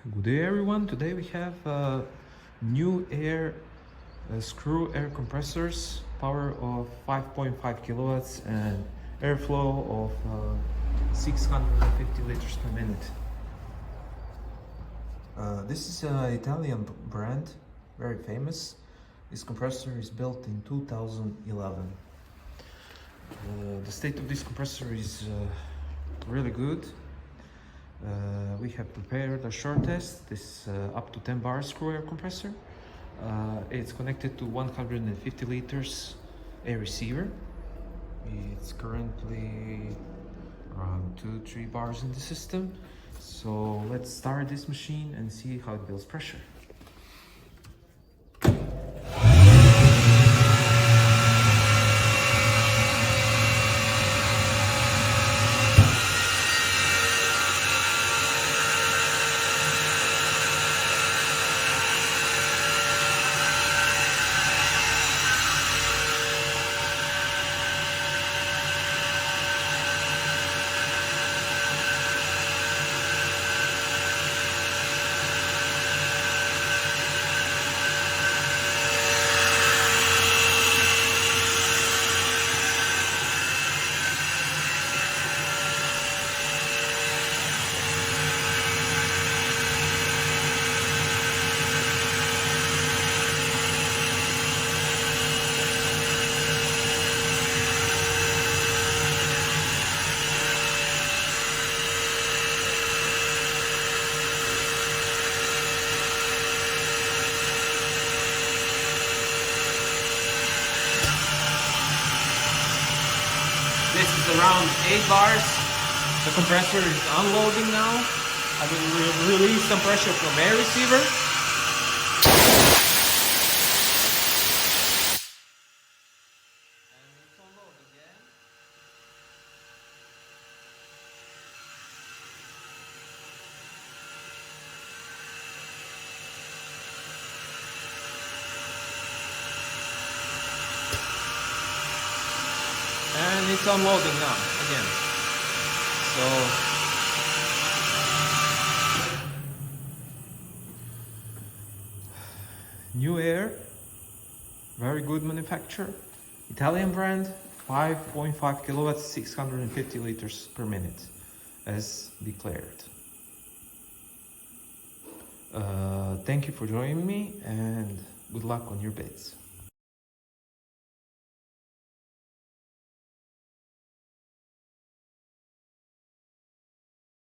Good day everyone. Today we have NUAR Screw air compressors, power of 5.5 kilowatts and airflow of 650 liters per minute. This is an Italian brand, very famous. This compressor is built in 2011. The state of this compressor is really good. We have prepared a short test. This up to 10 bar screw air compressor. It's connected to 150 liters air receiver. It's currently around 2-3 bars in the system. So let's start this machine and see how it builds pressure. This is around 8 bars. The compressor is unloading now. I will release some pressure from air receiver. And it's unload again. And it's unloading now again. So NUAR, very good manufacturer, Italian brand, 5.5 kilowatts, 650 liters per minute, as declared. Thank you for joining me and good luck on your bids.